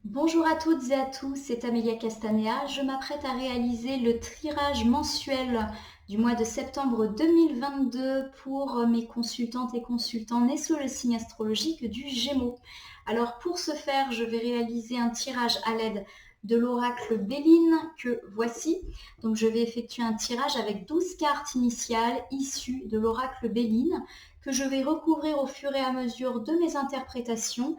Bonjour à toutes et à tous, c'est Amélia Castanea. Je m'apprête à réaliser le tirage mensuel du mois de septembre 2022 pour mes consultantes et consultants nés sous le signe astrologique du Gémeaux. Alors pour ce faire, je vais réaliser un tirage à l'aide de l'oracle Béline que voici. Donc je vais effectuer un tirage avec 12 cartes initiales issues de l'oracle Béline que je vais recouvrir au fur et à mesure de mes interprétations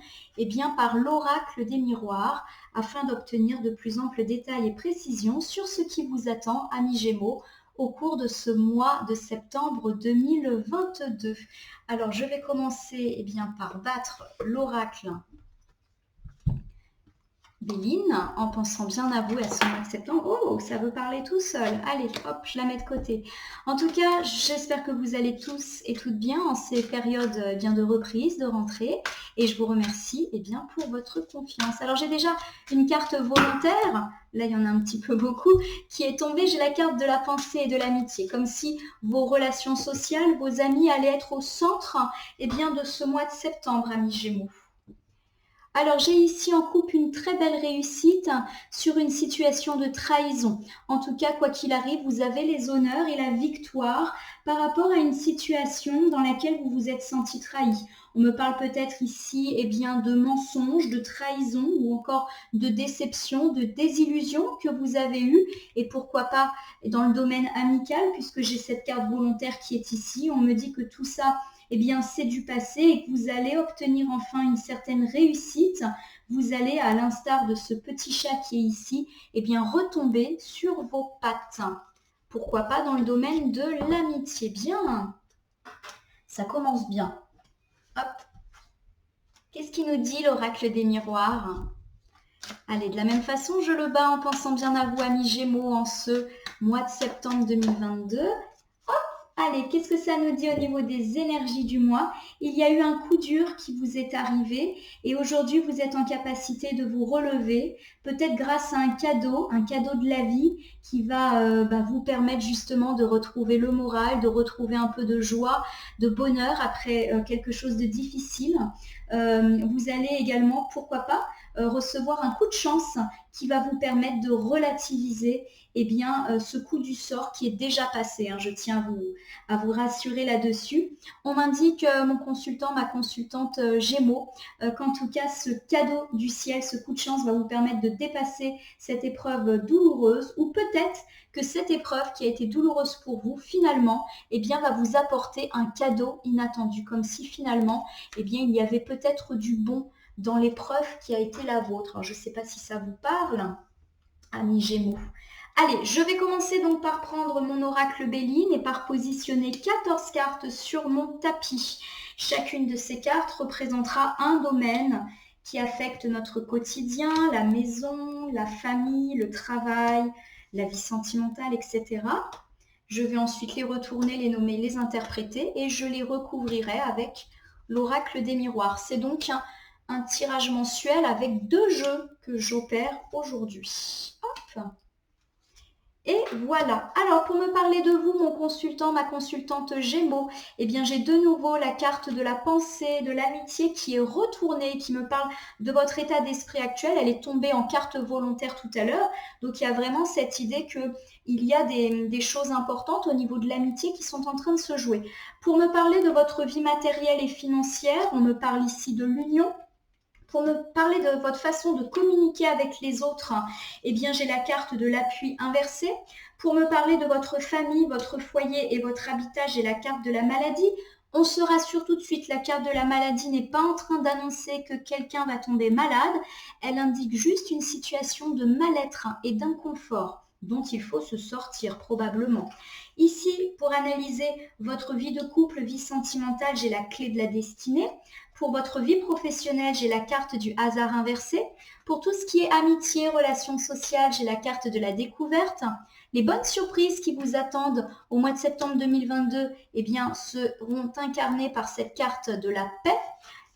par l'oracle des miroirs afin d'obtenir de plus amples détails et précisions sur ce qui vous attend, amis Gémeaux, au cours de ce mois de septembre 2022. Alors, je vais commencer par battre l'oracle Béline, en pensant bien à vous et à ce mois de septembre. Oh, ça veut parler tout seul. Allez, hop, je la mets de côté. En tout cas, j'espère que vous allez tous et toutes bien en ces périodes de reprise, de rentrée. Et je vous remercie pour votre confiance. Alors, j'ai déjà une carte volontaire. Là, il y en a un petit peu beaucoup qui est tombée. J'ai la carte de la pensée et de l'amitié. Comme si vos relations sociales, vos amis allaient être au centre de ce mois de septembre, amis Gémeaux. Alors, j'ai ici en coupe une très belle réussite sur une situation de trahison. En tout cas, quoi qu'il arrive, vous avez les honneurs et la victoire par rapport à une situation dans laquelle vous vous êtes senti trahi. On me parle peut-être ici de mensonges, de trahison ou encore de déception, de désillusion que vous avez eu. Et pourquoi pas dans le domaine amical, puisque j'ai cette carte volontaire qui est ici. On me dit que tout ça c'est du passé et que vous allez obtenir enfin une certaine réussite. Vous allez, à l'instar de ce petit chat qui est ici, retomber sur vos pattes. Pourquoi pas dans le domaine de l'amitié. Bien, ça commence bien. Hop. Qu'est-ce qui nous dit l'oracle des miroirs? Allez, de la même façon, je le bats en pensant bien à vous, amis Gémeaux, en ce mois de septembre 2022. Allez, qu'est-ce que ça nous dit au niveau des énergies du mois? Il y a eu un coup dur qui vous est arrivé et aujourd'hui vous êtes en capacité de vous relever, peut-être grâce à un cadeau de la vie qui va vous permettre justement de retrouver le moral, de retrouver un peu de joie, de bonheur après quelque chose de difficile. Vous allez également, pourquoi pas, recevoir un coup de chance qui va vous permettre de relativiser ce coup du sort qui est déjà passé. Je tiens à vous rassurer là-dessus. On m'indique, mon consultant, ma consultante Gémeaux, qu'en tout cas, ce cadeau du ciel, ce coup de chance va vous permettre de dépasser cette épreuve douloureuse ou peut-être que cette épreuve qui a été douloureuse pour vous, finalement, va vous apporter un cadeau inattendu, comme si finalement, il y avait peut-être du bon dans l'épreuve qui a été la vôtre. Alors, je ne sais pas si ça vous parle, amis Gémeaux. Allez, je vais commencer donc par prendre mon oracle Béline et par positionner 14 cartes sur mon tapis. Chacune de ces cartes représentera un domaine qui affecte notre quotidien, la maison, la famille, le travail, la vie sentimentale, etc. Je vais ensuite les retourner, les nommer, les interpréter et je les recouvrirai avec l'oracle des miroirs. C'est donc un tirage mensuel avec 2 jeux que j'opère aujourd'hui. Hop! Et voilà. Alors, pour me parler de vous, mon consultant, ma consultante Gémeaux, j'ai de nouveau la carte de la pensée, de l'amitié qui est retournée, qui me parle de votre état d'esprit actuel. Elle est tombée en carte volontaire tout à l'heure. Donc, il y a vraiment cette idée qu'il y a des choses importantes au niveau de l'amitié qui sont en train de se jouer. Pour me parler de votre vie matérielle et financière, on me parle ici de l'union. Pour me parler de votre façon de communiquer avec les autres, j'ai la carte de l'appui inversé. Pour me parler de votre famille, votre foyer et votre habitat, j'ai la carte de la maladie. On se rassure tout de suite, la carte de la maladie n'est pas en train d'annoncer que quelqu'un va tomber malade. Elle indique juste une situation de mal-être et d'inconfort dont il faut se sortir probablement. Ici, pour analyser votre vie de couple, vie sentimentale, j'ai la clé de la destinée. Pour votre vie professionnelle, j'ai la carte du hasard inversé. Pour tout ce qui est amitié, relations sociales, j'ai la carte de la découverte. Les bonnes surprises qui vous attendent au mois de septembre 2022 seront incarnées par cette carte de la paix.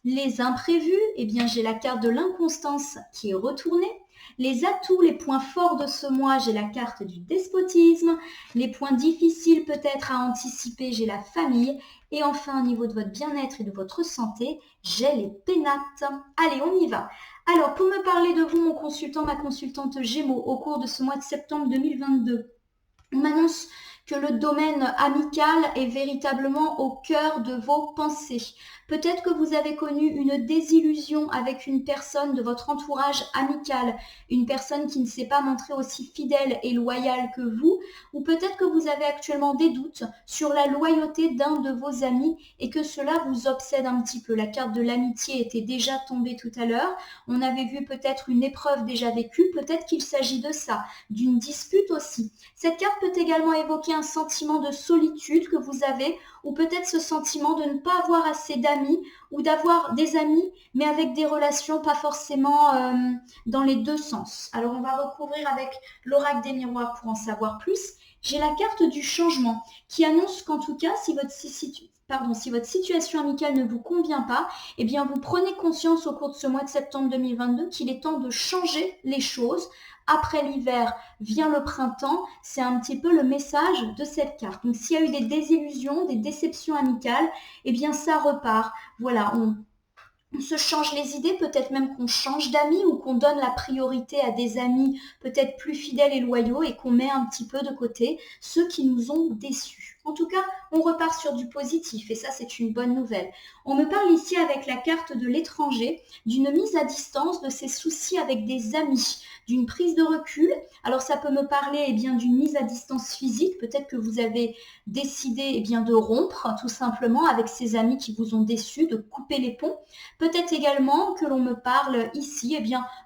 Les imprévus, j'ai la carte de l'inconstance qui est retournée. Les atouts, les points forts de ce mois, j'ai la carte du despotisme. Les points difficiles peut-être à anticiper, j'ai la famille. Et enfin, au niveau de votre bien-être et de votre santé, j'ai les pénates. Allez, on y va. Alors, pour me parler de vous, mon consultant, ma consultante Gémeaux, au cours de ce mois de septembre 2022, on m'annonce que le domaine amical est véritablement au cœur de vos pensées. Peut-être que vous avez connu une désillusion avec une personne de votre entourage amical, une personne qui ne s'est pas montrée aussi fidèle et loyale que vous, ou peut-être que vous avez actuellement des doutes sur la loyauté d'un de vos amis et que cela vous obsède un petit peu. La carte de l'amitié était déjà tombée tout à l'heure. On avait vu peut-être une épreuve déjà vécue, peut-être qu'il s'agit de ça, d'une dispute aussi. Cette carte peut également évoquer un sentiment de solitude que vous avez, ou peut-être ce sentiment de ne pas avoir assez d'amis, ou d'avoir des amis, mais avec des relations pas forcément dans les deux sens. Alors on va recouvrir avec l'oracle des miroirs pour en savoir plus. J'ai la carte du changement qui annonce qu'en tout cas, si votre situation amicale ne vous convient pas, eh bien vous prenez conscience au cours de ce mois de septembre 2022 qu'il est temps de changer les choses. Après l'hiver vient le printemps, c'est un petit peu le message de cette carte. Donc s'il y a eu des désillusions, des déceptions amicales, eh bien ça repart. Voilà, on se change les idées, peut-être même qu'on change d'amis ou qu'on donne la priorité à des amis peut-être plus fidèles et loyaux et qu'on met un petit peu de côté ceux qui nous ont déçus. En tout cas, on repart sur du positif et ça, c'est une bonne nouvelle. On me parle ici avec la carte de l'étranger, d'une mise à distance de ses soucis avec des amis, d'une prise de recul. Alors, ça peut me parler d'une mise à distance physique. Peut-être que vous avez décidé de rompre tout simplement avec ces amis qui vous ont déçus, de couper les ponts. Peut-être également que l'on me parle ici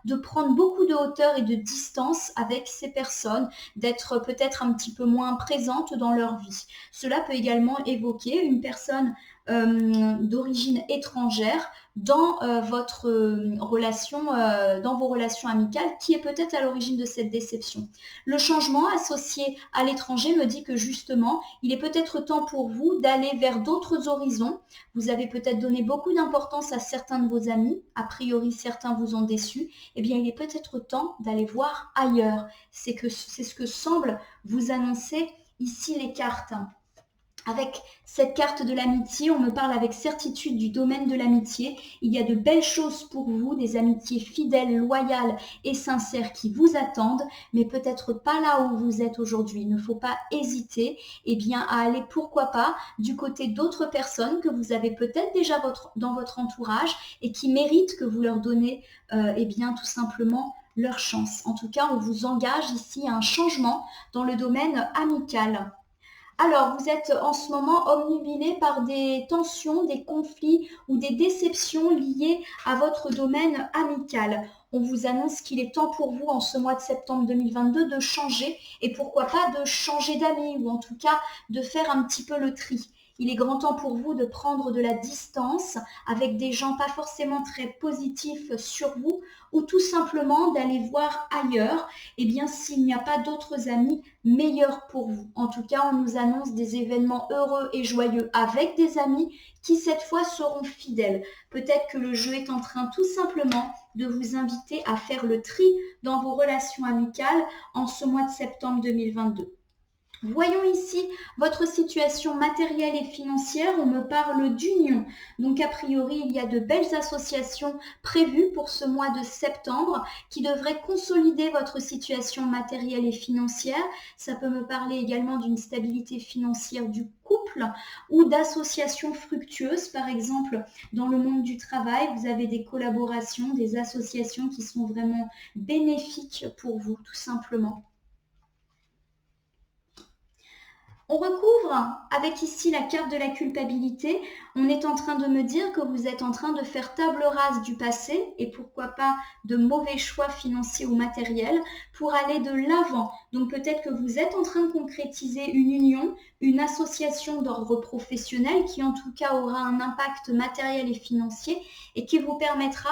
de prendre beaucoup de hauteur et de distance avec ces personnes, d'être peut-être un petit peu moins présente dans leur vie. Cela peut également évoquer une personne d'origine étrangère dans votre relation, dans vos relations amicales, qui est peut-être à l'origine de cette déception. Le changement associé à l'étranger me dit que justement, il est peut-être temps pour vous d'aller vers d'autres horizons. Vous avez peut-être donné beaucoup d'importance à certains de vos amis, a priori certains vous ont déçu, eh bien il est peut-être temps d'aller voir ailleurs. C'est ce que semblent vous annoncer ici les cartes. Avec cette carte de l'amitié, on me parle avec certitude du domaine de l'amitié. Il y a de belles choses pour vous, des amitiés fidèles, loyales et sincères qui vous attendent, mais peut-être pas là où vous êtes aujourd'hui. Il ne faut pas hésiter à aller, pourquoi pas, du côté d'autres personnes que vous avez peut-être déjà dans votre entourage et qui méritent que vous leur donnez tout simplement leur chance. En tout cas, on vous engage ici à un changement dans le domaine amical. Alors, vous êtes en ce moment omnubilé par des tensions, des conflits ou des déceptions liées à votre domaine amical. On vous annonce qu'il est temps pour vous en ce mois de septembre 2022 de changer et pourquoi pas de changer d'amis ou en tout cas de faire un petit peu le tri. Il est grand temps pour vous de prendre de la distance avec des gens pas forcément très positifs sur vous ou tout simplement d'aller voir ailleurs, s'il n'y a pas d'autres amis meilleurs pour vous. En tout cas, on nous annonce des événements heureux et joyeux avec des amis qui cette fois seront fidèles. Peut-être que le jeu est en train tout simplement de vous inviter à faire le tri dans vos relations amicales en ce mois de septembre 2022. Voyons ici votre situation matérielle et financière. On me parle d'union. Donc a priori, il y a de belles associations prévues pour ce mois de septembre qui devraient consolider votre situation matérielle et financière. Ça peut me parler également d'une stabilité financière du couple ou d'associations fructueuses. Par exemple, dans le monde du travail, vous avez des collaborations, des associations qui sont vraiment bénéfiques pour vous, tout simplement. On recouvre avec ici la carte de la culpabilité. On est en train de me dire que vous êtes en train de faire table rase du passé et pourquoi pas de mauvais choix financiers ou matériels pour aller de l'avant. Donc peut-être que vous êtes en train de concrétiser une union, une association d'ordre professionnel qui en tout cas aura un impact matériel et financier et qui vous permettra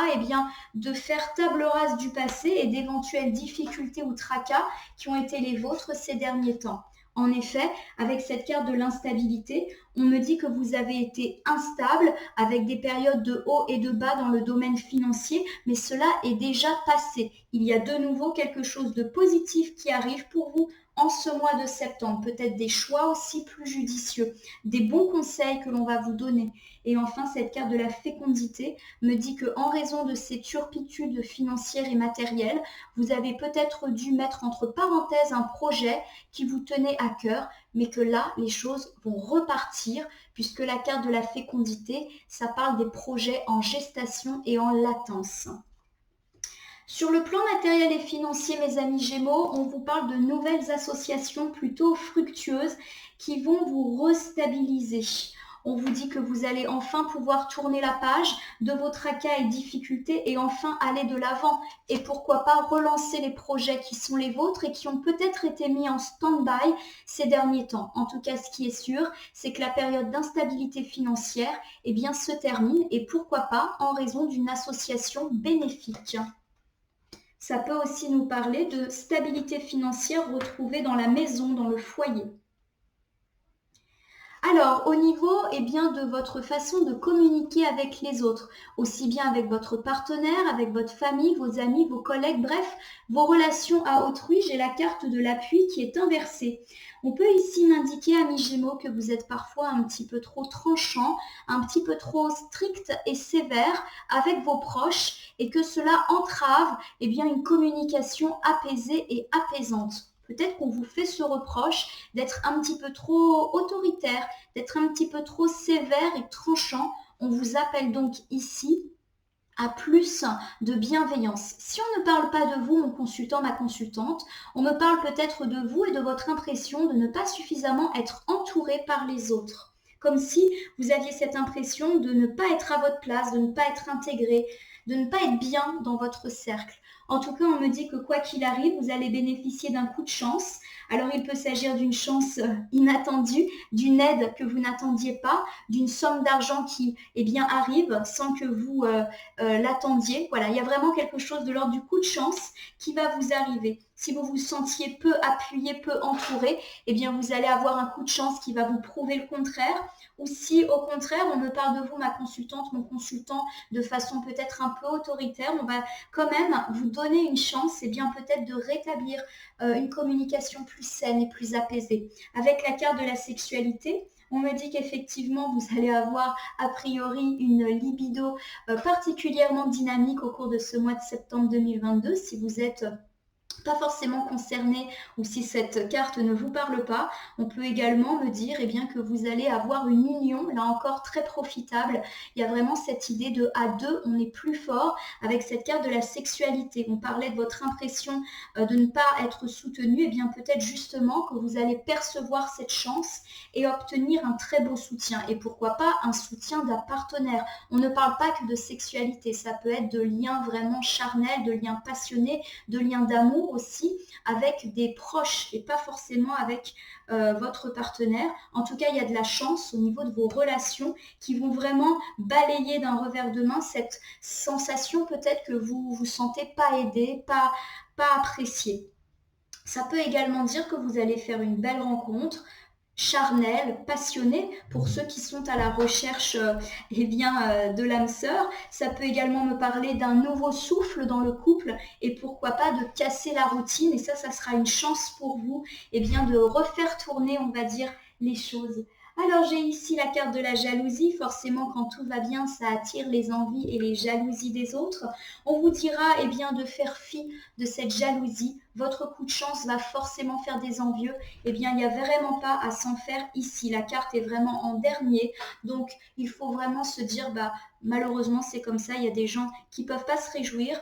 de faire table rase du passé et d'éventuelles difficultés ou tracas qui ont été les vôtres ces derniers temps. En effet, avec cette carte de l'instabilité, On me dit que vous avez été instable avec des périodes de haut et de bas dans le domaine financier, mais cela est déjà passé. Il y a de nouveau quelque chose de positif qui arrive pour vous en ce mois de septembre. Peut-être des choix aussi plus judicieux, des bons conseils que l'on va vous donner. Et enfin, cette carte de la fécondité me dit qu'en raison de ces turpitudes financières et matérielles, vous avez peut-être dû mettre entre parenthèses un projet qui vous tenait à cœur, mais que là, les choses vont repartir, puisque la carte de la fécondité, ça parle des projets en gestation et en latence. Sur le plan matériel et financier, mes amis Gémeaux, on vous parle de nouvelles associations plutôt fructueuses qui vont vous restabiliser. On vous dit que vous allez enfin pouvoir tourner la page de vos tracas et difficultés et enfin aller de l'avant. Et pourquoi pas relancer les projets qui sont les vôtres et qui ont peut-être été mis en stand-by ces derniers temps. En tout cas, ce qui est sûr, c'est que la période d'instabilité financière se termine et pourquoi pas en raison d'une association bénéfique. Ça peut aussi nous parler de stabilité financière retrouvée dans la maison, dans le foyer. Alors, au niveau de votre façon de communiquer avec les autres, aussi bien avec votre partenaire, avec votre famille, vos amis, vos collègues, bref, vos relations à autrui, j'ai la carte de l'appui qui est inversée. On peut ici m'indiquer, amis Gémeaux, que vous êtes parfois un petit peu trop tranchant, un petit peu trop strict et sévère avec vos proches et que cela entrave une communication apaisée et apaisante. Peut-être qu'on vous fait ce reproche d'être un petit peu trop autoritaire, d'être un petit peu trop sévère et tranchant. On vous appelle donc ici à plus de bienveillance. Si on ne parle pas de vous, mon consultant, ma consultante, on me parle peut-être de vous et de votre impression de ne pas suffisamment être entouré par les autres. Comme si vous aviez cette impression de ne pas être à votre place, de ne pas être intégré, de ne pas être bien dans votre cercle. En tout cas, on me dit que quoi qu'il arrive, vous allez bénéficier d'un coup de chance. Alors, il peut s'agir d'une chance inattendue, d'une aide que vous n'attendiez pas, d'une somme d'argent qui arrive sans que vous l'attendiez. Voilà, il y a vraiment quelque chose de l'ordre du coup de chance qui va vous arriver. Si vous vous sentiez peu appuyé, peu entouré, vous allez avoir un coup de chance qui va vous prouver le contraire. Ou si au contraire, on me parle de vous, ma consultante, mon consultant, de façon peut-être un peu autoritaire, on va quand même vous donner une chance peut-être de rétablir une communication plus saine et plus apaisée. Avec la carte de la sexualité, on me dit qu'effectivement, vous allez avoir a priori une libido particulièrement dynamique au cours de ce mois de septembre 2022. Si vous êtes pas forcément concerné ou si cette carte ne vous parle pas, on peut également me dire que vous allez avoir une union, là encore très profitable. Il y a vraiment cette idée de à deux, on est plus fort avec cette carte de la sexualité. On parlait de votre impression de ne pas être soutenu, peut-être justement que vous allez percevoir cette chance et obtenir un très beau soutien. Et pourquoi pas un soutien d'un partenaire. On ne parle pas que de sexualité, ça peut être de liens vraiment charnels, de liens passionnés, de liens d'amour aussi avec des proches et pas forcément avec votre partenaire. En tout cas, il y a de la chance au niveau de vos relations qui vont vraiment balayer d'un revers de main cette sensation peut-être que vous vous sentez pas aidé, pas apprécié. Ça peut également dire que vous allez faire une belle rencontre, charnel, passionné pour ceux qui sont à la recherche de l'âme sœur. Ça peut également me parler d'un nouveau souffle dans le couple et pourquoi pas de casser la routine. Et ça sera une chance pour vous de refaire tourner, on va dire, les choses. Alors j'ai ici la carte de la jalousie. Forcément, quand tout va bien, ça attire les envies et les jalousies des autres. On vous dira de faire fi de cette jalousie. Votre coup de chance va forcément faire des envieux. Il n'y a vraiment pas à s'en faire ici. La carte est vraiment en dernier. Donc, il faut vraiment se dire, malheureusement, c'est comme ça. Il y a des gens qui ne peuvent pas se réjouir.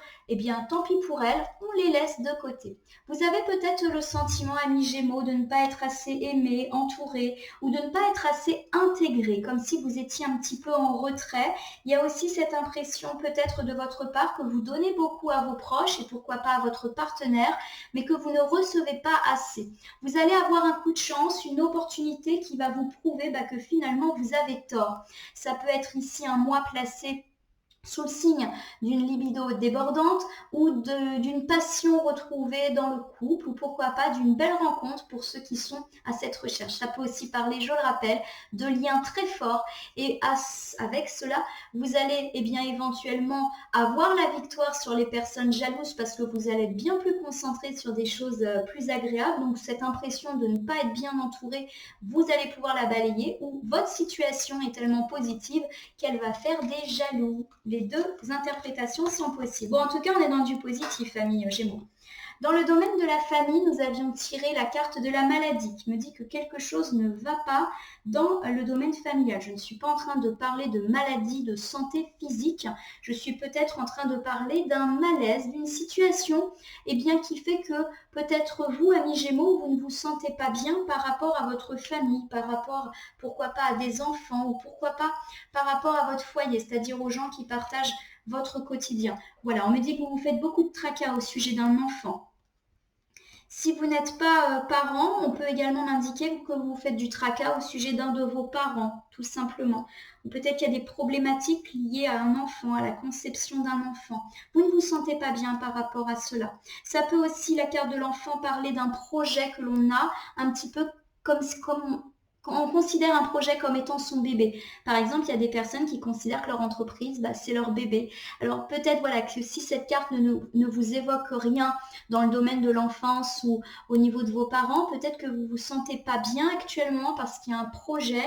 Tant pis pour elles, on les laisse de côté. Vous avez peut-être le sentiment, amis Gémeaux, de ne pas être assez aimé, entouré, ou de ne pas être assez intégré, comme si vous étiez un petit peu en retrait. Il y a aussi cette impression peut-être de votre part que vous donnez beaucoup à vos proches et pourquoi pas à votre partenaire, mais que vous ne recevez pas assez. Vous allez avoir un coup de chance, une opportunité qui va vous prouver que finalement vous avez tort. Ça peut être ici un mois placé sous le signe d'une libido débordante ou d'une passion retrouvée dans le couple ou pourquoi pas d'une belle rencontre pour ceux qui sont à cette recherche. Ça peut aussi parler, je le rappelle, de liens très forts et avec cela, vous allez bien éventuellement avoir la victoire sur les personnes jalouses parce que vous allez être bien plus concentré sur des choses plus agréables. Donc cette impression de ne pas être bien entouré, vous allez pouvoir la balayer ou votre situation est tellement positive qu'elle va faire des jaloux. Les deux interprétations sont possibles. Bon, en tout cas, on est dans du positif, famille Gémeaux. Dans le domaine de la famille, nous avions tiré la carte de la maladie qui me dit que quelque chose ne va pas dans le domaine familial. Je ne suis pas en train de parler de maladie, de santé physique. Je suis peut-être en train de parler d'un malaise, d'une situation qui fait que peut-être vous, amis Gémeaux, vous ne vous sentez pas bien par rapport à votre famille, par rapport, pourquoi pas, à des enfants ou pourquoi pas par rapport à votre foyer, c'est-à-dire aux gens qui partagent votre quotidien. Voilà, on me dit que vous faites beaucoup de tracas au sujet d'un enfant. Si vous n'êtes pas parent, on peut également m'indiquer que vous faites du tracas au sujet d'un de vos parents, tout simplement. Ou peut-être qu'il y a des problématiques liées à un enfant, à la conception d'un enfant. Vous ne vous sentez pas bien par rapport à cela. Ça peut aussi, la carte de l'enfant, parler d'un projet que l'on a, un petit peu comme quand on considère un projet comme étant son bébé. Par exemple, il y a des personnes qui considèrent que leur entreprise, c'est leur bébé. Alors peut-être voilà, que si cette carte ne vous évoque rien dans le domaine de l'enfance ou au niveau de vos parents, peut-être que vous ne vous sentez pas bien actuellement parce qu'il y a un projet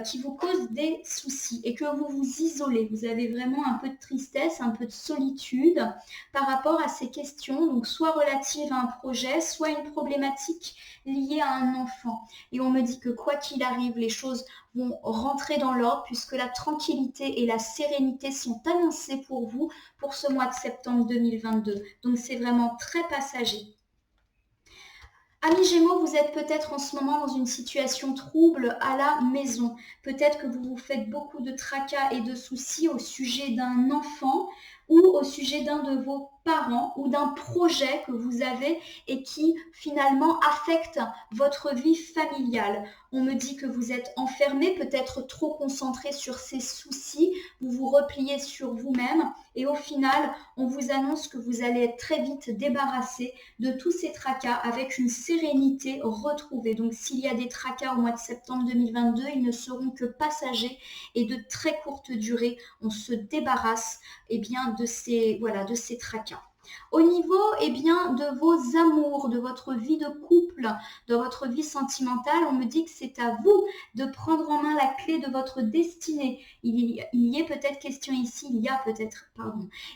qui vous cause des soucis et que vous vous isolez. Vous avez vraiment un peu de tristesse, un peu de solitude par rapport à ces questions, donc soit relatives à un projet, soit une problématique liée à un enfant. Et on me dit que quoi qu'il arrive, les choses vont rentrer dans l'ordre puisque la tranquillité et la sérénité sont annoncées pour vous pour ce mois de septembre 2022. Donc c'est vraiment très passager. Amis Gémeaux, vous êtes peut-être en ce moment dans une situation trouble à la maison. Peut-être que vous vous faites beaucoup de tracas et de soucis au sujet d'un enfant ou au sujet d'un de vos parents ou d'un projet que vous avez et qui finalement affecte votre vie familiale. On me dit que vous êtes enfermé, peut-être trop concentré sur ces soucis, vous vous repliez sur vous-même et au final, on vous annonce que vous allez être très vite débarrassé de tous ces tracas avec une sérénité retrouvée. Donc s'il y a des tracas au mois de septembre 2022, ils ne seront que passagers et de très courte durée. On se débarrasse de ces tracas. Au niveau de vos amours, de votre vie de couple, de votre vie sentimentale, on me dit que c'est à vous de prendre en main la clé de votre destinée. Il y a peut-être question ici,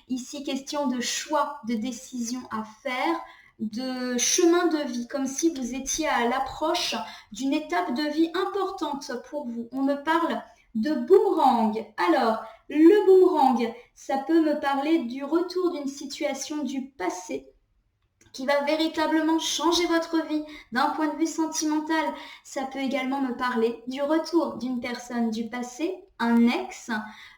ici question de choix, de décision à faire, de chemin de vie, comme si vous étiez à l'approche d'une étape de vie importante pour vous. On me parle de boomerang. Alors, le boomerang, ça peut me parler du retour d'une situation du passé qui va véritablement changer votre vie d'un point de vue sentimental. Ça peut également me parler du retour d'une personne du passé, un ex,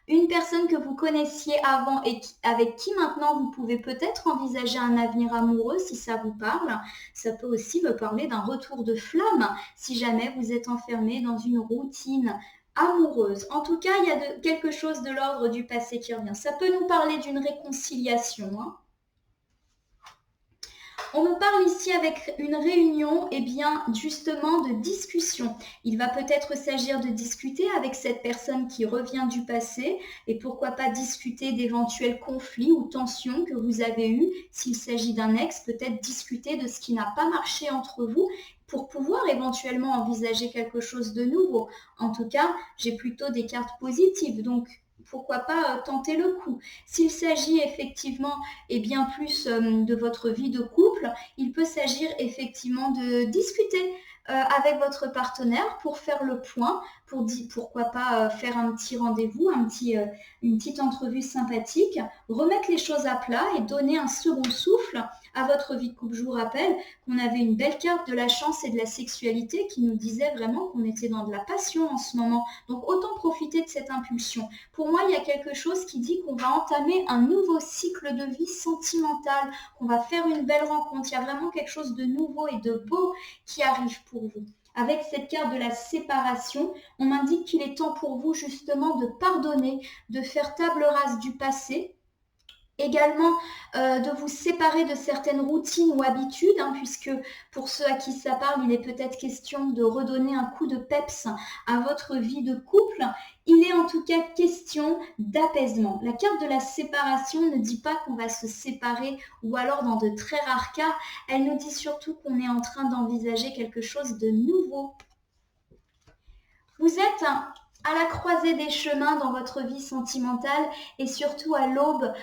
une personne que vous connaissiez avant et avec qui maintenant vous pouvez peut-être envisager un avenir amoureux si ça vous parle. Ça peut aussi me parler d'un retour de flamme si jamais vous êtes enfermé dans une routine amoureuse. En tout cas, il y a quelque chose de l'ordre du passé qui revient. Ça peut nous parler d'une réconciliation. On me parle ici avec une réunion, justement de discussion. Il va peut-être s'agir de discuter avec cette personne qui revient du passé et pourquoi pas discuter d'éventuels conflits ou tensions que vous avez eus. S'il s'agit d'un ex, peut-être discuter de ce qui n'a pas marché entre vous pour pouvoir éventuellement envisager quelque chose de nouveau. En tout cas, j'ai plutôt des cartes positives, donc pourquoi pas tenter le coup. S'il s'agit effectivement plus de votre vie de couple, il peut s'agir effectivement de discuter avec votre partenaire pour faire le point, pourquoi pas faire un petit rendez-vous, une petite entrevue sympathique, remettre les choses à plat et donner un second souffle à votre vie de couple. Je vous rappelle qu'on avait une belle carte de la chance et de la sexualité qui nous disait vraiment qu'on était dans de la passion en ce moment. Donc autant profiter de cette impulsion. Pour moi, il y a quelque chose qui dit qu'on va entamer un nouveau cycle de vie sentimentale, qu'on va faire une belle rencontre. Il y a vraiment quelque chose de nouveau et de beau qui arrive pour vous. Avec cette carte de la séparation, on m'indique qu'il est temps pour vous justement de pardonner, de faire table rase du passé. Également, de vous séparer de certaines routines ou habitudes, hein, puisque pour ceux à qui ça parle, il est peut-être question de redonner un coup de peps à votre vie de couple. Il est en tout cas question d'apaisement. La carte de la séparation ne dit pas qu'on va se séparer ou alors dans de très rares cas, elle nous dit surtout qu'on est en train d'envisager quelque chose de nouveau. Vous êtes à la croisée des chemins dans votre vie sentimentale et surtout à l'aube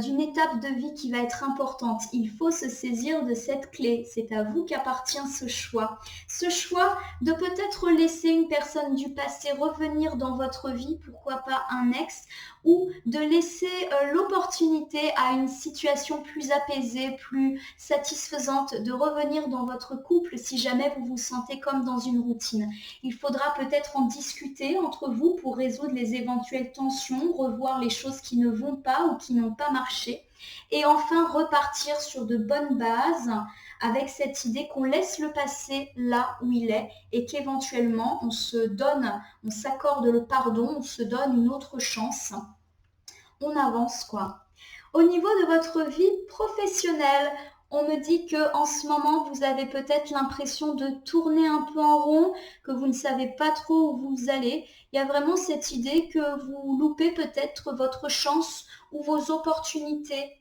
d'une étape de vie qui va être importante. Il faut se saisir de cette clé. C'est à vous qu'appartient ce choix. Ce choix de peut-être laisser une personne du passé revenir dans votre vie, pourquoi pas un ex, ou de laisser l'opportunité à une situation plus apaisée, plus satisfaisante, de revenir dans votre couple si jamais vous vous sentez comme dans une routine. Il faudra peut-être en discuter entre vous pour résoudre les éventuelles tensions, revoir les choses qui ne vont pas ou qui n'ont pas marché. Et enfin, repartir sur de bonnes bases avec cette idée qu'on laisse le passé là où il est et qu'éventuellement on se donne, on s'accorde le pardon, on se donne une autre chance. On avance quoi. Au niveau de votre vie professionnelle, on me dit que en ce moment, vous avez peut-être l'impression de tourner un peu en rond, que vous ne savez pas trop où vous allez. Il y a vraiment cette idée que vous loupez peut-être votre chance ou vos opportunités.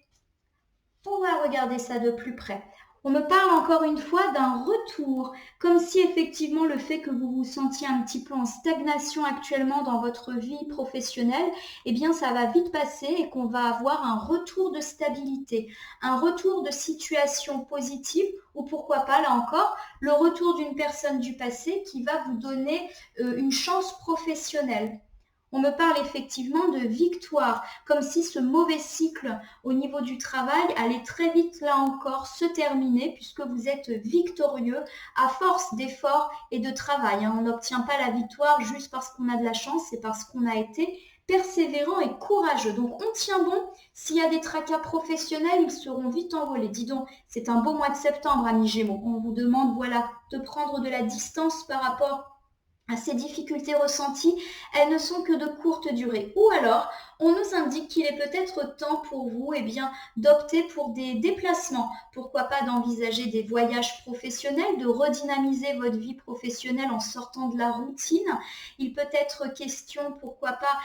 On va regarder ça de plus près. On me parle encore une fois d'un retour, comme si effectivement le fait que vous vous sentiez un petit peu en stagnation actuellement dans votre vie professionnelle, eh bien ça va vite passer et qu'on va avoir un retour de stabilité, un retour de situation positive ou pourquoi pas là encore, le retour d'une personne du passé qui va vous donner une chance professionnelle. On me parle effectivement de victoire, comme si ce mauvais cycle au niveau du travail allait très vite là encore se terminer puisque vous êtes victorieux à force d'efforts et de travail. On n'obtient pas la victoire juste parce qu'on a de la chance, c'est parce qu'on a été persévérant et courageux. Donc on tient bon. S'il y a des tracas professionnels, ils seront vite envolés. Dis donc, c'est un beau mois de septembre, amis Gémeaux. On vous demande voilà, de prendre de la distance par rapport à ces difficultés ressenties, elles ne sont que de courte durée. Ou alors, on nous indique qu'il est peut-être temps pour vous d'opter pour des déplacements. Pourquoi pas d'envisager des voyages professionnels, de redynamiser votre vie professionnelle en sortant de la routine. Il peut être question, pourquoi pas,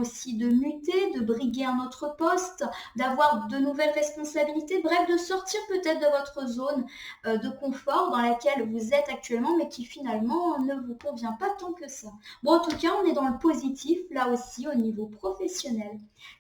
aussi de muter, de briguer un autre poste, d'avoir de nouvelles responsabilités, bref, de sortir peut-être de votre zone de confort dans laquelle vous êtes actuellement, mais qui finalement ne vous convient pas tant que ça. Bon, en tout cas, on est dans le positif, là aussi, au niveau professionnel.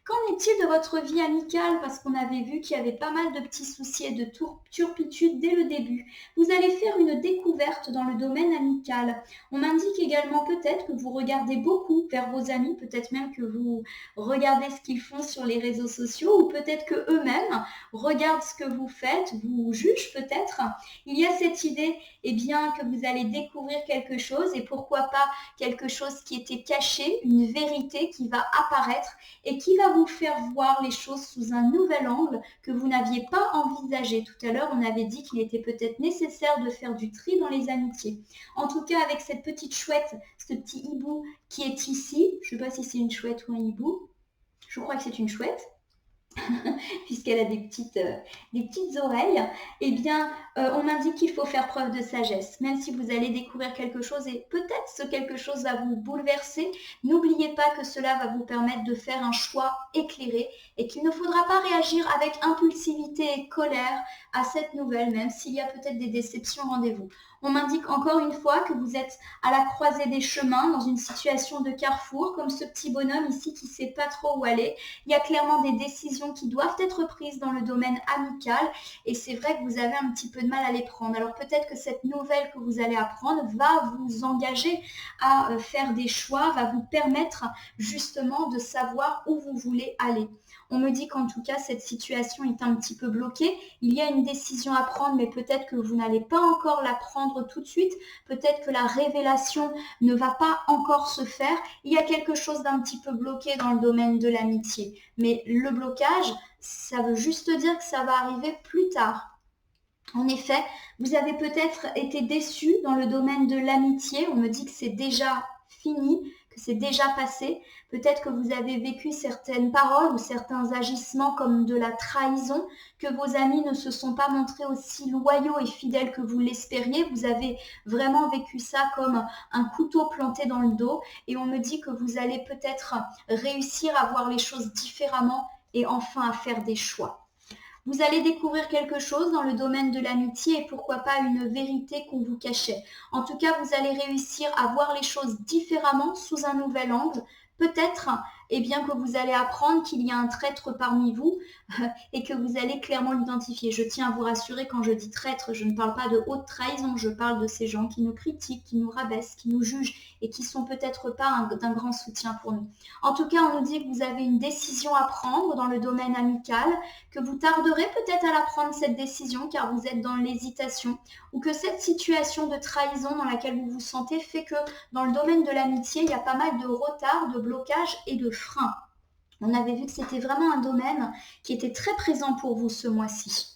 Qu'en est-il de votre vie amicale? Parce qu'on avait vu qu'il y avait pas mal de petits soucis et de turpitudes dès le début. Vous allez faire une découverte dans le domaine amical. On m'indique également peut-être que vous regardez beaucoup vers vos amis, peut-être même que vous regardez ce qu'ils font sur les réseaux sociaux, ou peut-être que eux-mêmes regardent ce que vous faites, vous jugent peut-être. Il y a cette idée que vous allez découvrir quelque chose et pourquoi pas quelque chose qui était caché, une vérité qui va apparaître et qui va vous faire voir les choses sous un nouvel angle que vous n'aviez pas envisagé. Tout à l'heure, on avait dit qu'il était peut-être nécessaire de faire du tri dans les amitiés. En tout cas, avec cette petite chouette, ce petit hibou qui est ici, je ne sais pas si c'est une chouette ou un hibou, je crois que c'est une chouette, puisqu'elle a des petites oreilles, on m'indique qu'il faut faire preuve de sagesse. Même si vous allez découvrir quelque chose et peut-être ce quelque chose va vous bouleverser, n'oubliez pas que cela va vous permettre de faire un choix éclairé et qu'il ne faudra pas réagir avec impulsivité et colère à cette nouvelle, même s'il y a peut-être des déceptions au rendez-vous. On m'indique encore une fois que vous êtes à la croisée des chemins, dans une situation de carrefour, comme ce petit bonhomme ici qui ne sait pas trop où aller. Il y a clairement des décisions qui doivent être prises dans le domaine amical et c'est vrai que vous avez un petit peu de mal à les prendre. Alors peut-être que cette nouvelle que vous allez apprendre va vous engager à faire des choix, va vous permettre justement de savoir où vous voulez aller. On me dit qu'en tout cas, cette situation est un petit peu bloquée. Il y a une décision à prendre, mais peut-être que vous n'allez pas encore la prendre tout de suite. Peut-être que la révélation ne va pas encore se faire. Il y a quelque chose d'un petit peu bloqué dans le domaine de l'amitié. Mais le blocage, ça veut juste dire que ça va arriver plus tard. En effet, vous avez peut-être été déçu dans le domaine de l'amitié. On me dit que c'est déjà fini, que c'est déjà passé. Peut-être que vous avez vécu certaines paroles ou certains agissements comme de la trahison, que vos amis ne se sont pas montrés aussi loyaux et fidèles que vous l'espériez. Vous avez vraiment vécu ça comme un couteau planté dans le dos. Et on me dit que vous allez peut-être réussir à voir les choses différemment et enfin à faire des choix. Vous allez découvrir quelque chose dans le domaine de l'amitié et pourquoi pas une vérité qu'on vous cachait. En tout cas, vous allez réussir à voir les choses différemment sous un nouvel angle. Peut-être eh bien, que vous allez apprendre qu'il y a un traître parmi vous et que vous allez clairement l'identifier. Je tiens à vous rassurer, quand je dis traître, je ne parle pas de haute trahison, je parle de ces gens qui nous critiquent, qui nous rabaissent, qui nous jugent et qui sont peut-être pas d'un grand soutien pour nous. En tout cas, on nous dit que vous avez une décision à prendre dans le domaine amical, que vous tarderez peut-être à la prendre cette décision car vous êtes dans l'hésitation, ou que cette situation de trahison dans laquelle vous vous sentez fait que dans le domaine de l'amitié, il y a pas mal de retard, de blocage et de frein. On avait vu que c'était vraiment un domaine qui était très présent pour vous ce mois-ci.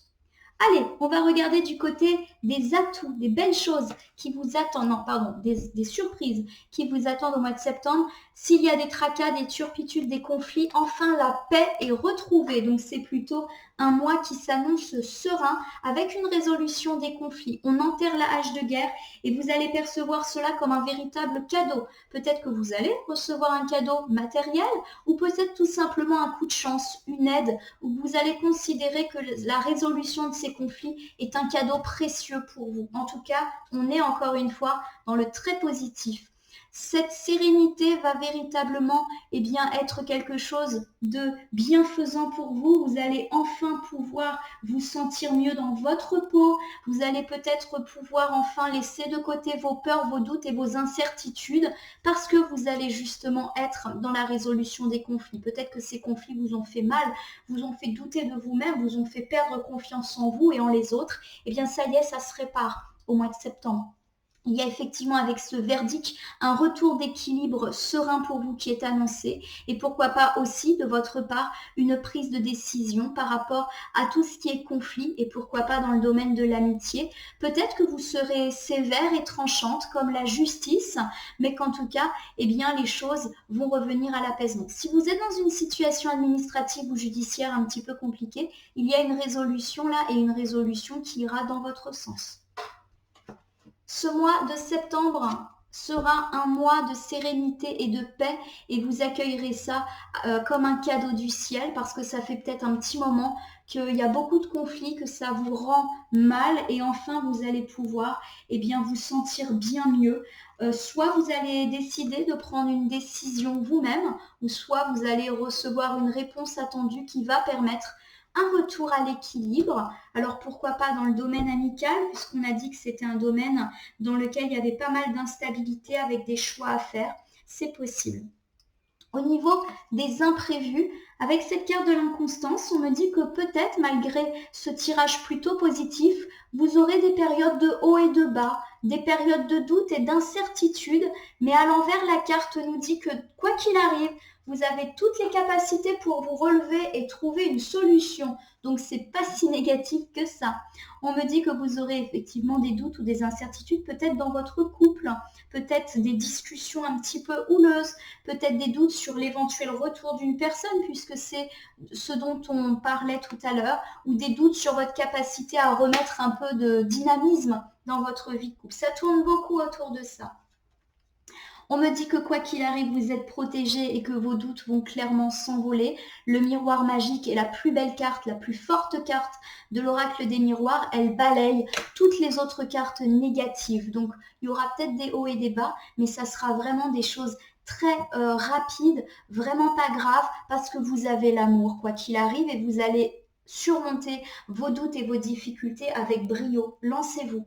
Allez, on va regarder du côté des atouts, des belles choses qui vous attendent, non, pardon, des surprises qui vous attendent au mois de septembre. S'il y a des tracas, des turpitudes, des conflits, enfin la paix est retrouvée. Donc c'est plutôt un mois qui s'annonce serein avec une résolution des conflits. On enterre la hache de guerre et vous allez percevoir cela comme un véritable cadeau. Peut-être que vous allez recevoir un cadeau matériel ou peut-être tout simplement un coup de chance, une aide, où vous allez considérer que la résolution de ces conflits est un cadeau précieux pour vous. En tout cas, on est encore une fois dans le très positif. Cette sérénité va véritablement être quelque chose de bienfaisant pour vous. Vous allez enfin pouvoir vous sentir mieux dans votre peau. Vous allez peut-être pouvoir enfin laisser de côté vos peurs, vos doutes et vos incertitudes parce que vous allez justement être dans la résolution des conflits. Peut-être que ces conflits vous ont fait mal, vous ont fait douter de vous-même, vous ont fait perdre confiance en vous et en les autres. Eh bien, ça y est, ça se répare au mois de septembre. Il y a effectivement avec ce verdict un retour d'équilibre serein pour vous qui est annoncé et pourquoi pas aussi de votre part une prise de décision par rapport à tout ce qui est conflit et pourquoi pas dans le domaine de l'amitié. Peut-être que vous serez sévère et tranchante comme la justice, mais qu'en tout cas, les choses vont revenir à l'apaisement. Si vous êtes dans une situation administrative ou judiciaire un petit peu compliquée, il y a une résolution là et une résolution qui ira dans votre sens. Ce mois de septembre sera un mois de sérénité et de paix et vous accueillerez ça comme un cadeau du ciel parce que ça fait peut-être un petit moment qu'il y a beaucoup de conflits, que ça vous rend mal et enfin vous allez pouvoir vous sentir bien mieux. Soit vous allez décider de prendre une décision vous-même ou soit vous allez recevoir une réponse attendue qui va permettre un retour à l'équilibre. Alors pourquoi pas dans le domaine amical, puisqu'on a dit que c'était un domaine dans lequel il y avait pas mal d'instabilité avec des choix à faire. C'est possible. Au niveau des imprévus, avec cette carte de l'inconstance, on me dit que peut-être, malgré ce tirage plutôt positif, vous aurez des périodes de haut et de bas, des périodes de doute et d'incertitude, mais à l'envers, la carte nous dit que quoi qu'il arrive, vous avez toutes les capacités pour vous relever et trouver une solution. Donc, c'est pas si négatif que ça. On me dit que vous aurez effectivement des doutes ou des incertitudes peut-être dans votre couple, peut-être des discussions un petit peu houleuses, peut-être des doutes sur l'éventuel retour d'une personne, puisque c'est ce dont on parlait tout à l'heure, ou des doutes sur votre capacité à remettre un peu de dynamisme dans votre vie de couple. Ça tourne beaucoup autour de ça. On me dit que quoi qu'il arrive, vous êtes protégé et que vos doutes vont clairement s'envoler. Le miroir magique est la plus belle carte, la plus forte carte de l'oracle des miroirs. Elle balaye toutes les autres cartes négatives. Donc, il y aura peut-être des hauts et des bas, mais ça sera vraiment des choses très rapides, vraiment pas graves, parce que vous avez l'amour, quoi qu'il arrive, et vous allez surmonter vos doutes et vos difficultés avec brio. Lancez-vous.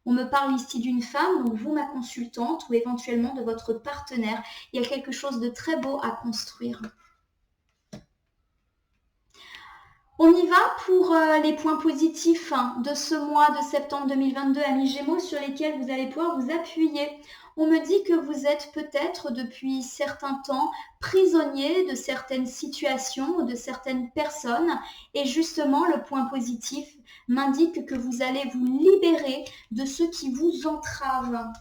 On me parle ici d'une femme, donc vous, ma consultante, ou éventuellement de votre partenaire. Il y a quelque chose de très beau à construire. On y va pour les points positifs de ce mois de septembre 2022, amis Gémeaux, sur lesquels vous allez pouvoir vous appuyer. On me dit que vous êtes peut-être depuis certains temps prisonnier de certaines situations ou de certaines personnes. Et justement, le point positif m'indique que vous allez vous libérer de ce qui vous entrave.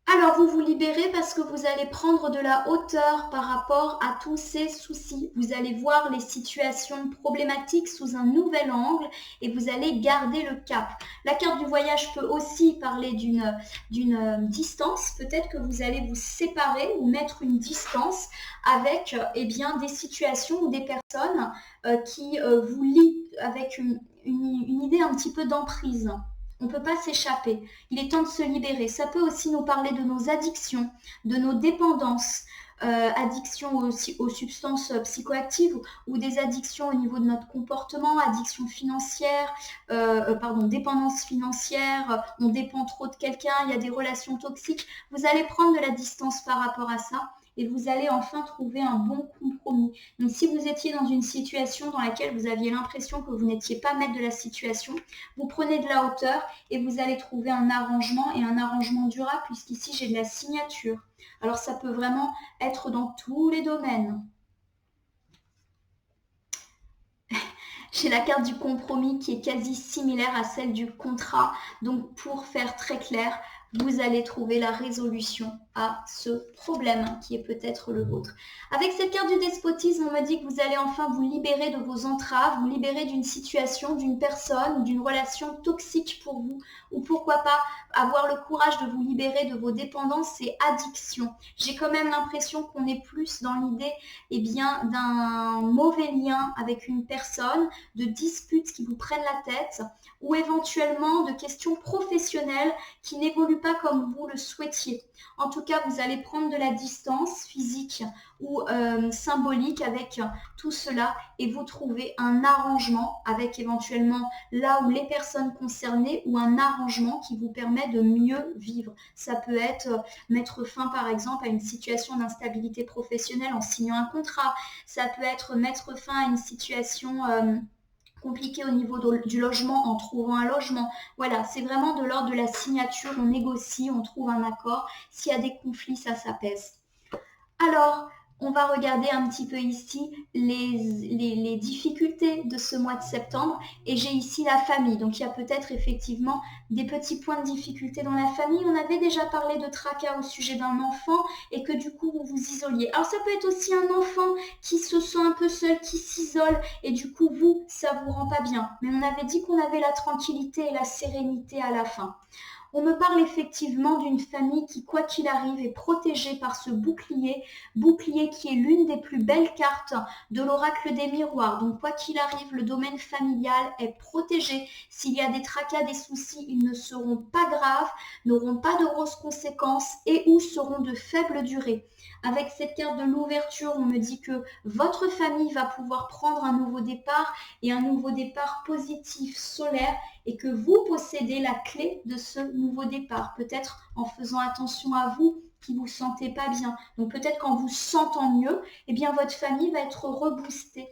Alors, vous vous libérez parce que vous allez prendre de la hauteur par rapport à tous ces soucis. Vous allez voir les situations problématiques sous un nouvel angle et vous allez garder le cap. La carte du voyage peut aussi parler d'une distance. Peut-être que vous allez vous séparer ou mettre une distance avec des situations ou des personnes qui vous lient avec une idée un petit peu d'emprise. On ne peut pas s'échapper. Il est temps de se libérer. Ça peut aussi nous parler de nos addictions, de nos dépendances, addictions aux substances psychoactives ou des addictions au niveau de notre comportement, addiction financière, dépendance financière, on dépend trop de quelqu'un, il y a des relations toxiques. Vous allez prendre de la distance par rapport à ça et vous allez enfin trouver un bon compromis. Donc si vous étiez dans une situation dans laquelle vous aviez l'impression que vous n'étiez pas maître de la situation, vous prenez de la hauteur et vous allez trouver un arrangement et un arrangement durable puisqu'ici j'ai de la signature. Alors ça peut vraiment être dans tous les domaines. J'ai la carte du compromis qui est quasi similaire à celle du contrat. Donc pour faire très clair, vous allez trouver la résolution à ce problème qui est peut-être le vôtre. Avec cette carte du despotisme, on me dit que vous allez enfin vous libérer de vos entraves, vous libérer d'une situation, d'une personne ou d'une relation toxique pour vous, ou pourquoi pas avoir le courage de vous libérer de vos dépendances et addictions. J'ai quand même l'impression qu'on est plus dans l'idée d'un mauvais lien avec une personne, de disputes qui vous prennent la tête, ou éventuellement de questions professionnelles qui n'évoluent pas comme vous le souhaitiez. En tout cas, vous allez prendre de la distance physique ou symbolique avec tout cela et vous trouver un arrangement avec éventuellement là où les personnes concernées ou un arrangement qui vous permet de mieux vivre. Ça peut être mettre fin par exemple à une situation d'instabilité professionnelle en signant un contrat. Ça peut être mettre fin à une situation compliqué au niveau du logement en trouvant un logement. Voilà, c'est vraiment de l'ordre de la signature, on négocie, on trouve un accord. S'il y a des conflits, ça s'apaise. Alors, on va regarder un petit peu ici les difficultés de ce mois de septembre et j'ai ici la famille. Donc, il y a peut-être effectivement des petits points de difficulté dans la famille. On avait déjà parlé de tracas au sujet d'un enfant et que du coup, vous vous isoliez. Alors, ça peut être aussi un enfant qui se sent un peu seul, qui s'isole et du coup, vous, ça vous rend pas bien. Mais on avait dit qu'on avait la tranquillité et la sérénité à la fin. On me parle effectivement d'une famille qui, quoi qu'il arrive, est protégée par ce bouclier qui est l'une des plus belles cartes de l'oracle des miroirs. Donc, quoi qu'il arrive, le domaine familial est protégé. S'il y a des tracas, des soucis, ils ne seront pas graves, n'auront pas de grosses conséquences et ou seront de faible durée. Avec cette carte de l'ouverture, on me dit que votre famille va pouvoir prendre un nouveau départ et un nouveau départ positif, solaire, et que vous possédez la clé de ce nouveau départ. Peut-être en faisant attention à vous qui ne vous sentez pas bien. Donc peut-être qu'en vous sentant mieux, eh bien votre famille va être reboostée.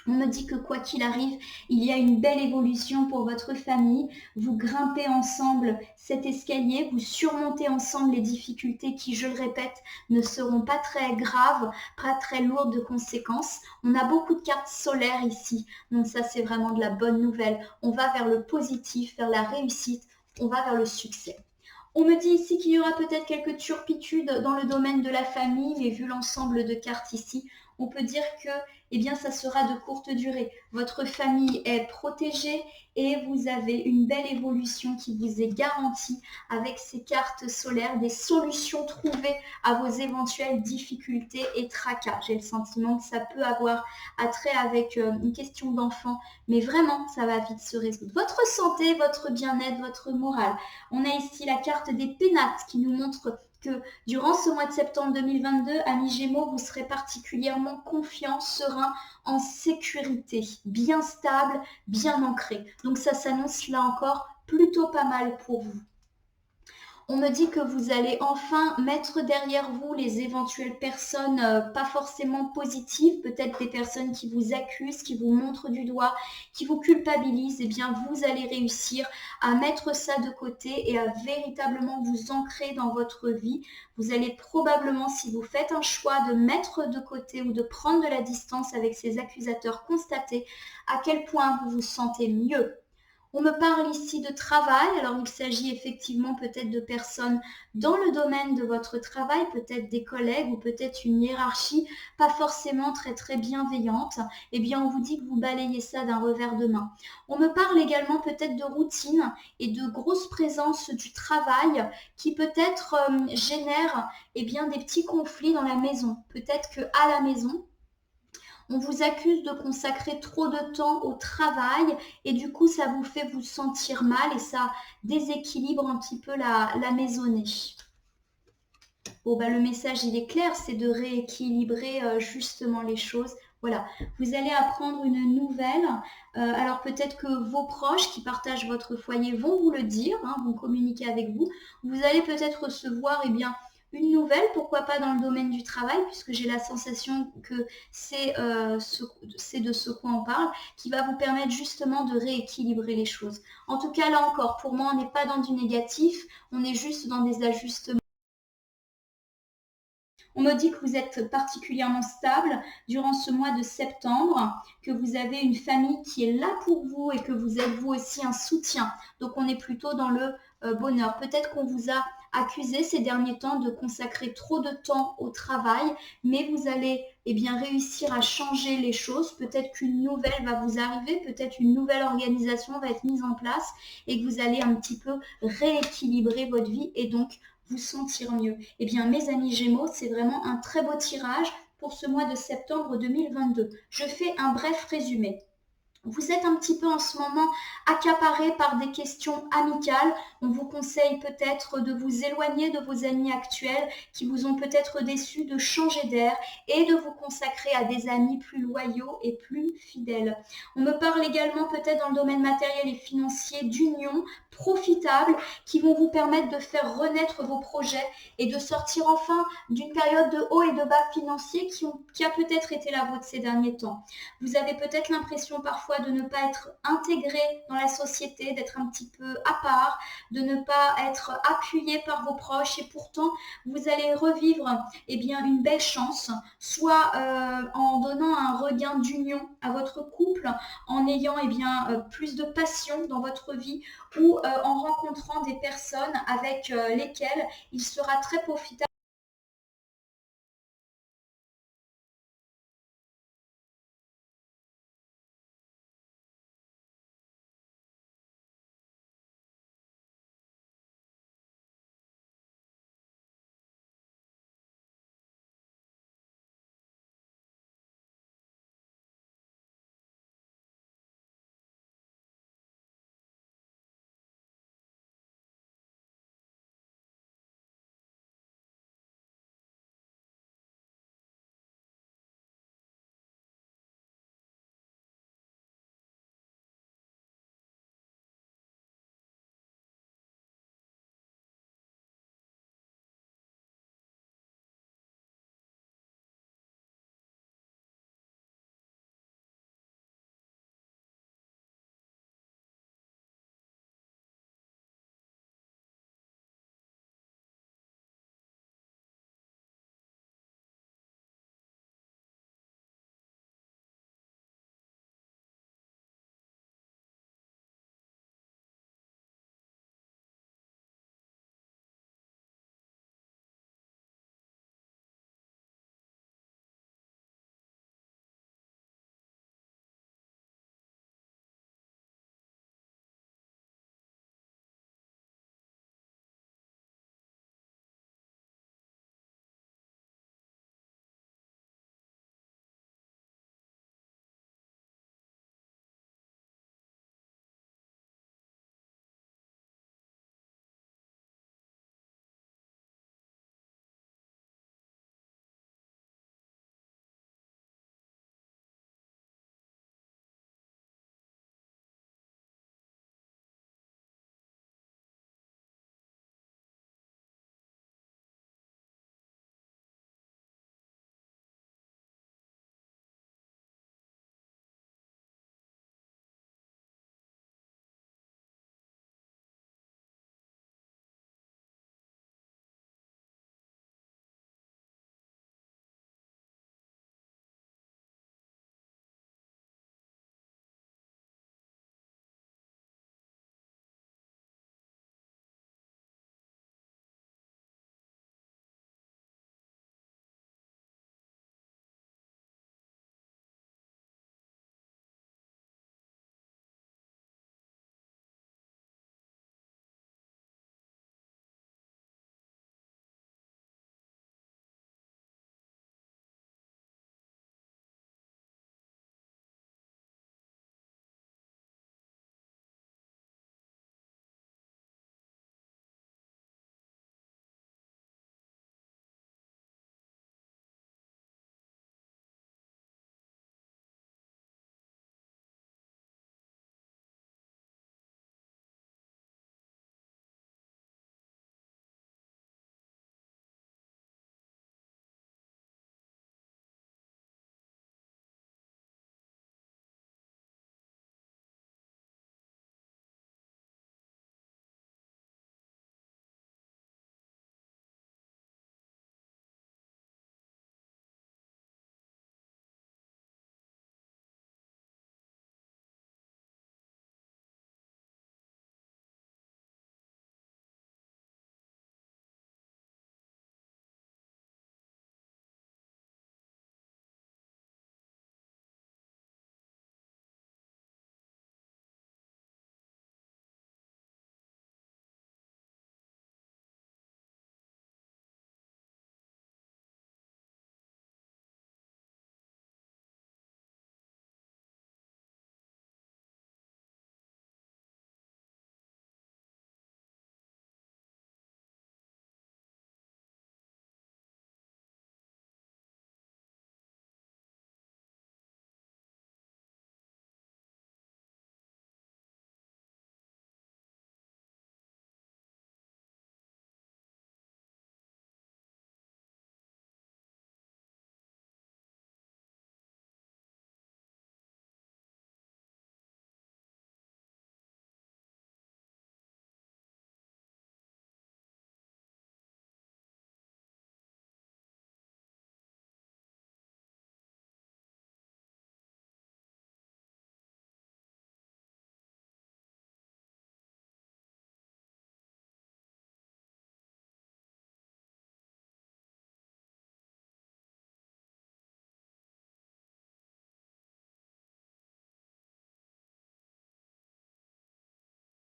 On me dit que quoi qu'il arrive, il y a une belle évolution pour votre famille. Vous grimpez ensemble cet escalier, vous surmontez ensemble les difficultés qui, je le répète, ne seront pas très graves, pas très lourdes de conséquences. On a beaucoup de cartes solaires ici, donc ça c'est vraiment de la bonne nouvelle. On va vers le positif, vers la réussite, on va vers le succès. On me dit ici qu'il y aura peut-être quelques turpitudes dans le domaine de la famille, mais vu l'ensemble de cartes ici, on peut dire que ça sera de courte durée. Votre famille est protégée et vous avez une belle évolution qui vous est garantie avec ces cartes solaires, des solutions trouvées à vos éventuelles difficultés et tracas. J'ai le sentiment que ça peut avoir attrait avec une question d'enfant, mais vraiment, ça va vite se résoudre. Votre santé, votre bien-être, votre morale. On a ici la carte des pénates qui nous montre que durant ce mois de septembre 2022, amis Gémeaux, vous serez particulièrement confiants, sereins, en sécurité, bien stable, bien ancré. Donc ça s'annonce là encore plutôt pas mal pour vous. On me dit que vous allez enfin mettre derrière vous les éventuelles personnes pas forcément positives, peut-être des personnes qui vous accusent, qui vous montrent du doigt, qui vous culpabilisent. Eh bien, vous allez réussir à mettre ça de côté et à véritablement vous ancrer dans votre vie. Vous allez probablement, si vous faites un choix de mettre de côté ou de prendre de la distance avec ces accusateurs, constater à quel point vous vous sentez mieux. On me parle ici de travail, alors il s'agit effectivement peut-être de personnes dans le domaine de votre travail, peut-être des collègues ou peut-être une hiérarchie pas forcément très très bienveillante. Eh bien, on vous dit que vous balayez ça d'un revers de main. On me parle également peut-être de routine et de grosse présence du travail qui peut-être génère eh bien, des petits conflits dans la maison. Peut-être qu'à la maison, on vous accuse de consacrer trop de temps au travail et du coup, ça vous fait vous sentir mal et ça déséquilibre un petit peu la maisonnée. Bon, bah, le message, il est clair, c'est de rééquilibrer justement les choses. Voilà, vous allez apprendre une nouvelle. Alors peut-être que vos proches qui partagent votre foyer vont vous le dire, hein, vont communiquer avec vous. Vous allez peut-être recevoir eh bien, une nouvelle, pourquoi pas dans le domaine du travail, puisque j'ai la sensation que c'est de ce quoi on parle, qui va vous permettre justement de rééquilibrer les choses. En tout cas, là encore, pour moi, on n'est pas dans du négatif, on est juste dans des ajustements. On me dit que vous êtes particulièrement stable durant ce mois de septembre, que vous avez une famille qui est là pour vous et que vous êtes vous aussi un soutien. Donc on est plutôt dans le bonheur. Peut-être qu'on vous a accusé ces derniers temps de consacrer trop de temps au travail, mais vous allez eh bien, réussir à changer les choses. Peut-être qu'une nouvelle va vous arriver, peut-être une nouvelle organisation va être mise en place et que vous allez un petit peu rééquilibrer votre vie et donc vous sentir mieux. Eh bien, mes amis Gémeaux, c'est vraiment un très beau tirage pour ce mois de septembre 2022. Je fais un bref résumé. Vous êtes un petit peu en ce moment accaparé par des questions amicales. On vous conseille peut-être de vous éloigner de vos amis actuels qui vous ont peut-être déçus, de changer d'air et de vous consacrer à des amis plus loyaux et plus fidèles. On me parle également peut-être dans le domaine matériel et financier d'unions profitables qui vont vous permettre de faire renaître vos projets et de sortir enfin d'une période de haut et de bas financiers qui a peut-être été la vôtre ces derniers temps. Vous avez peut-être l'impression parfois de ne pas être intégré dans la société, d'être un petit peu à part, de ne pas être appuyé par vos proches et pourtant vous allez revivre eh bien, une belle chance, soit en donnant un regain d'union à votre couple, en ayant eh bien, plus de passion dans votre vie ou en rencontrant des personnes avec lesquelles il sera très profitable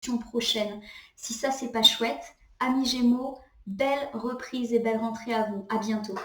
prochaine. Si ça, c'est pas chouette, amis Gémeaux, belle reprise et belle rentrée à vous. À bientôt.